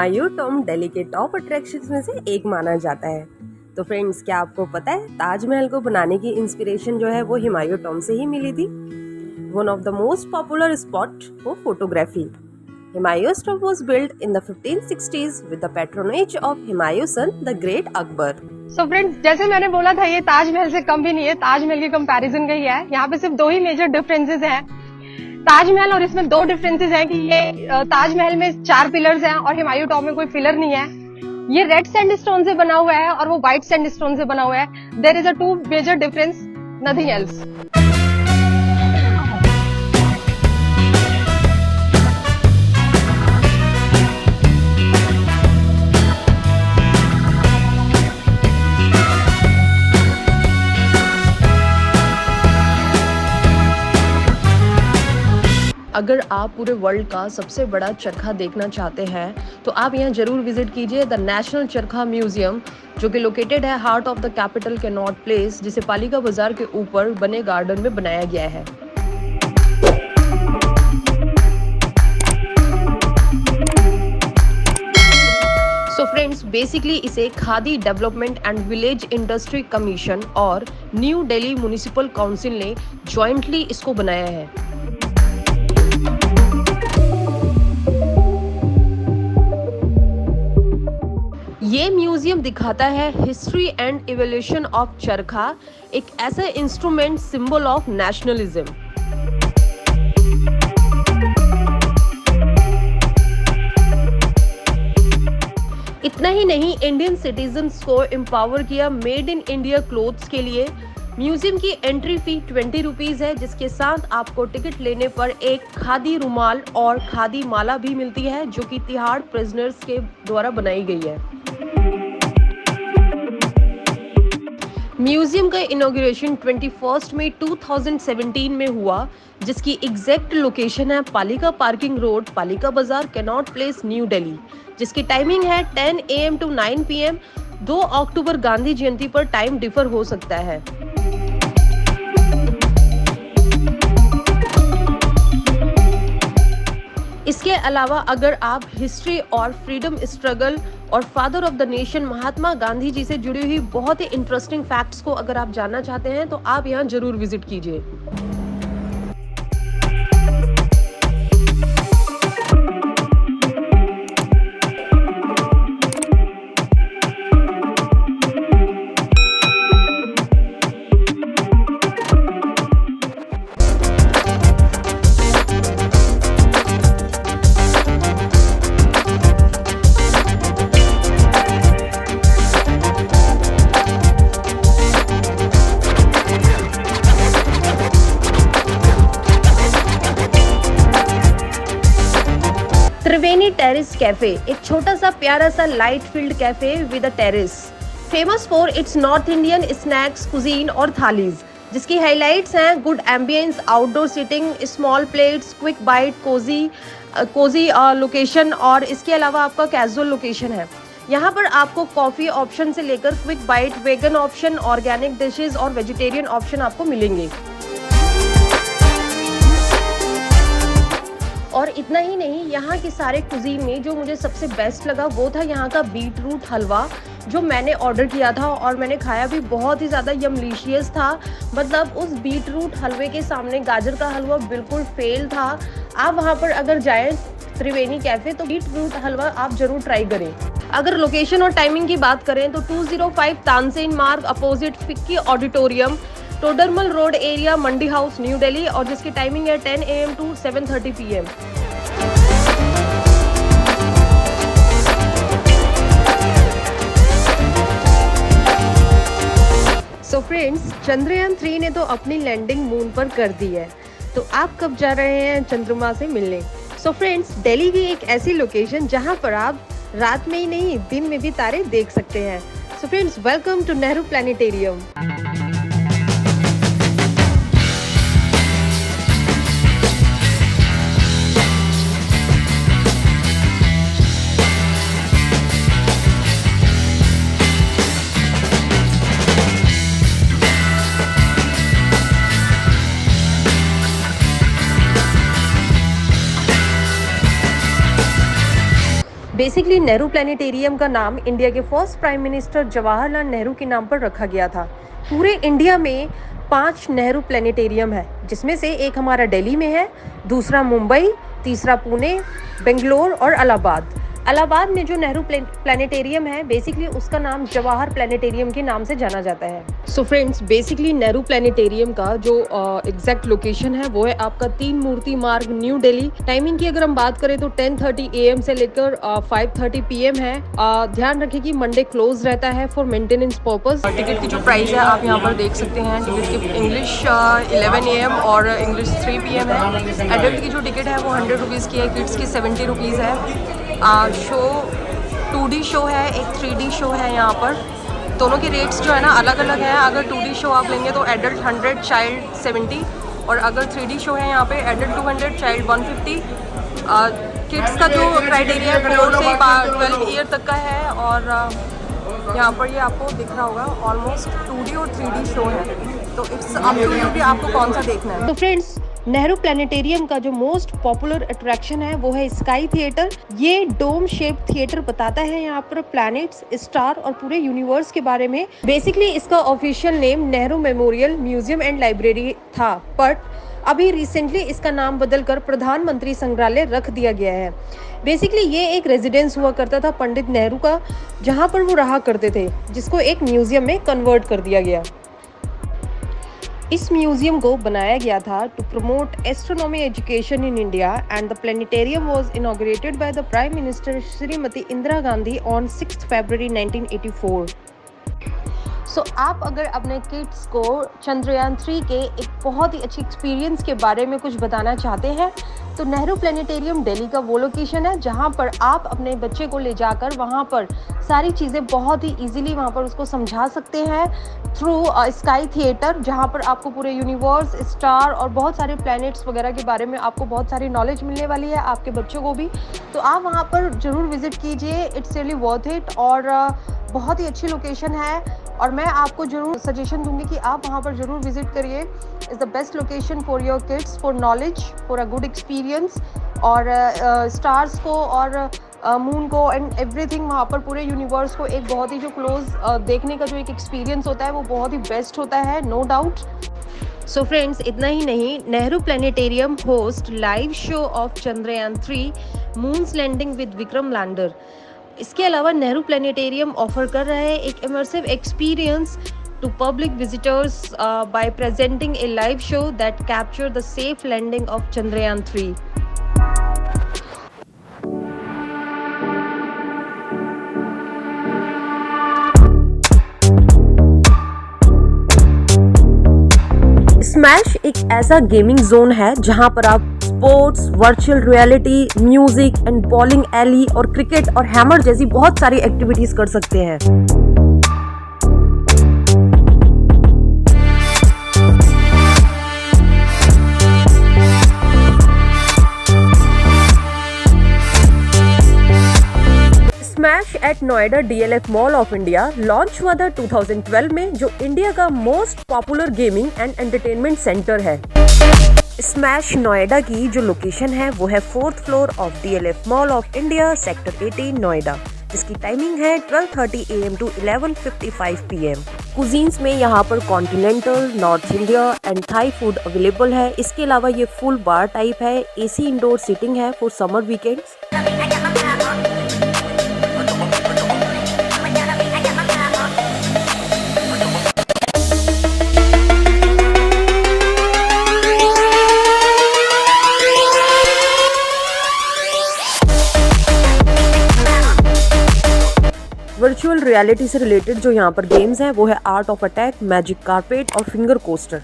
Humayun Tom Delhi के top attractions में से एक माना जाता है। तो फ्रेंड्स, क्या आपको पता है ताजमहल को बनाने की इंस्पिरेशन जो है वो हुमायूं टॉम से ही मिली थी। One of the most popular spot for photography. Humayun's tomb was built in the 1560s with the patronage of Humayun's son, the Great Akbar. So friends, जैसे मैंने बोला था ये ताजमहल से कम भी नहीं है, ताजमहल की कंपैरिजन का ही है। यहाँ पे सिर्फ दो ही मेजर डिफरेंसेस हैं ताजमहल और इसमें दो डिफरेंसेस हैं कि ये ताजमहल में 4 पिलर्स हैं और हुमायूं टॉम में कोई पिलर नहीं है। ये रेड सैंडस्टोन से बना हुआ है और वो व्हाइट सैंडस्टोन से बना हुआ है। There is a 2 major difference, nothing else. अगर आप पूरे वर्ल्ड का सबसे बड़ा चरखा देखना चाहते हैं तो आप यहाँ जरूर विजिट कीजिए द नेशनल चरखा म्यूजियम, जो कि लोकेटेड है heart of the capital cannot place, जिसे पालिका बाजार के ऊपर बने गार्डन में बनाया गया है। सो फ्रेंड्स, बेसिकली इसे khadi development and village industry commission और न्यू दिल्ली म्युनिसिपल काउंसिल ने जॉइंटली इसको बनाया है। ये म्यूजियम दिखाता है हिस्ट्री एंड इवोल्यूशन ऑफ चरखा, एक ऐसा इंस्ट्रूमेंट सिंबल ऑफ नेशनलिज्म। इतना ही नहीं, इंडियन सिटीजन्स को एम्पावर किया मेड इन इंडिया क्लोथ्स के लिए। म्यूजियम की एंट्री फी 20 रुपीज है, जिसके साथ आपको टिकट लेने पर एक खादी रुमाल और खादी माला भी मिलती है, जो कि तिहाड़ प्रिजनर्स के द्वारा बनाई गई है। म्यूजियम का इनॉग्रेशन 21 मई 2017 में हुआ, जिसकी एग्जैक्ट लोकेशन है पालिका पार्किंग रोड, पालिका बाजार, कैनॉट प्लेस, न्यू दिल्ली, जिसकी टाइमिंग है 10 AM to 9 PM। 2 अक्टूबर गांधी जयंती पर टाइम डिफर हो सकता है। इसके अलावा अगर आप हिस्ट्री और फ्रीडम स्ट्रगल और father of the nation Mahatma Gandhi ji से जुड़ी हुई बहुत ही इंटरेस्टिंग फैक्ट्स को अगर आप जानना चाहते हैं तो आप यहाँ जरूर विजिट कीजिए। त्रिवेणी टेरेस कैफे, एक छोटा सा प्यारा सा light field cafe with a terrace, famous for its North Indian snacks, cuisine और थालीज, जिसकी हाइलाइट्स हैं good ambience, outdoor sitting, small plates, quick bite, cozy location और इसके अलावा आपका कैजुअल लोकेशन है। यहाँ पर आपको कॉफी ऑप्शन से लेकर quick bite, vegan option, organic dishes और वेजिटेरियन ऑप्शन आपको मिलेंगे। और इतना ही नहीं, यहाँ के सारे कुजीन में जो मुझे सबसे बेस्ट लगा वो था यहाँ का बीट रूट हलवा, जो मैंने ऑर्डर किया था और मैंने खाया भी, बहुत ही ज़्यादा यमलिशियस था। मतलब उस बीट रूट हलवे के सामने गाजर का हलवा बिल्कुल फेल था। आप वहाँ पर अगर जाएं त्रिवेणी कैफ़े तो बीट रूट हलवा आप ज़रूर ट्राई करें। अगर लोकेशन और टाइमिंग की बात करें तो 205 Tansen Marg, opposite FICCI auditorium, Todarmal road area, Mandi house, new Delhi, और जिसकी टाइमिंग है 10 AM to 7:30 PM। So friends, Chandrayaan 3 ने तो अपनी लैंडिंग मून पर कर दी है, तो आप कब जा रहे हैं चंद्रमा से मिलने? सो फ्रेंड्स, दिल्ली की एक ऐसी लोकेशन जहां पर आप रात में ही नहीं दिन में भी तारे देख सकते हैं। So friends, welcome to Nehru planetarium. Basically Nehru planetarium का नाम इंडिया के first prime minister Jawaharlal Nehru के नाम पर रखा गया था। पूरे इंडिया में 5 नेहरू प्लानिटेरियम है, जिसमें से एक हमारा दिल्ली में है, दूसरा मुंबई, तीसरा पुणे, बेंगलोर और इलाहाबाद। इलाहाबाद में जो नेहरू प्लानिटेरियम है, बेसिकली उसका नाम जवाहर प्लानिटेरियम के नाम से जाना जाता है। So friends, basically Nehru planetarium का जो एग्जैक्ट लोकेशन है वो है आपका 3 मूर्ति मार्ग, न्यू दिल्ली। टाइमिंग की अगर हम बात करें तो 10:30 AM से लेकर 5:30 PM है। ध्यान रखें कि मंडे क्लोज रहता है फॉर मेंटेनेंस पर्पज। टिकट की जो प्राइस है आप यहाँ पर देख सकते हैं। टिकट की इंग्लिश 11 AM और इंग्लिश 3 PM है। एडल्ट की जो टिकट है वो 100 रुपीज़ की है, किड्स की 70 रुपीज़ है। शो 2D शो है, एक 3D शो है। यहाँ पर दोनों के रेट्स जो है ना अलग अलग हैं। अगर 2D शो आप लेंगे तो एडल्ट 100, चाइल्ड 70, और अगर 3D शो है यहाँ पे एडल्ट 200, चाइल्ड 150। किड्स का जो क्राइटेरिया 4 से 12 ईयर तक का है, और यहाँ पर ये आपको दिख रहा होगा ऑलमोस्ट 2D और 3D शो है। तो इट्स अप टू यू कि आपको कौन सा देखना है। तो फ्रेंड्स, नेहरू प्लानिटेरियम का जो मोस्ट पॉपुलर अट्रैक्शन है वो है स्काई थिएटर। ये डोम शेप थिएटर बताता है यहाँ पर प्लैनेट्स, स्टार और पूरे यूनिवर्स के बारे में। बेसिकली इसका official name Nehru memorial museum and library था, बट अभी रिसेंटली इसका नाम बदलकर प्रधानमंत्री संग्रहालय रख दिया गया है। बेसिकली ये एक रेजिडेंस हुआ करता था पंडित नेहरू का, जहाँ पर वो रहा करते थे, जिसको एक म्यूजियम में कन्वर्ट कर दिया गया। इस म्यूजियम को बनाया गया था to promote astronomy education in India, and the planetarium was inaugurated by the prime minister Shrimati Indira Gandhi on 6 February 1984। So आप अगर अपने किड्स को चंद्रयान 3 के एक बहुत ही अच्छी एक्सपीरियंस के बारे में कुछ बताना चाहते हैं, तो नेहरू प्लानिटेरियम दिल्ली का वो लोकेशन है जहाँ पर आप अपने बच्चे को ले जाकर वहाँ पर सारी चीज़ें बहुत ही इजीली वहाँ पर उसको समझा सकते हैं थ्रू स्काई थिएटर, जहाँ पर आपको पूरे यूनिवर्स, स्टार और बहुत सारे प्लैनेट्स वगैरह के बारे में आपको बहुत सारी नॉलेज मिलने वाली है, आपके बच्चों को भी। तो आप वहाँ पर ज़रूर विजिट कीजिए, इट्स रियली वर्थ इट, और बहुत ही अच्छी लोकेशन है। और मैं आपको जरूर सजेशन दूंगी कि आप वहाँ पर जरूर विजिट करिए। Is the best location for your kids, for knowledge, for a good experience, और स्टार्स को और मून को एंड एवरीथिंग, वहाँ पर पूरे यूनिवर्स को एक बहुत ही जो क्लोज देखने का जो एक एक्सपीरियंस होता है वो बहुत ही बेस्ट होता है, नो डाउट। सो फ्रेंड्स, इतना ही नहीं, Nehru planetarium host live show of Chandrayaan 3 moon's landing with Vikram lander. इसके अलावा नेहरू प्लानिटेरियम ऑफर कर रहा है एक immersive experience to public visitors by presenting a live show that captured the safe landing of Chandrayaan 3. Smash एक ऐसा गेमिंग जोन है जहां पर आप sports, virtual reality, music and bowling alley और क्रिकेट और हैमर जैसी बहुत सारी एक्टिविटीज कर सकते हैं। Smash at Noida DLF mall of India launch हुआ था 2012 में, जो इंडिया का most popular gaming and entertainment centre है। स्मैश नोएडा की जो लोकेशन है वो है 4th floor of DLF mall of India, sector 18 Noida. इसकी टाइमिंग है 12:30 AM to 11:55 PM। कुजीन्स में यहाँ पर continental, North India and Thai food available है। इसके अलावा ये फुल बार टाइप है, AC इंडोर सीटिंग है for summer weekends. Virtual reality से रिलेटेड जो यहाँ पर गेम्स हैं वो है art of attack, magic carpet और फिंगर कोस्टर।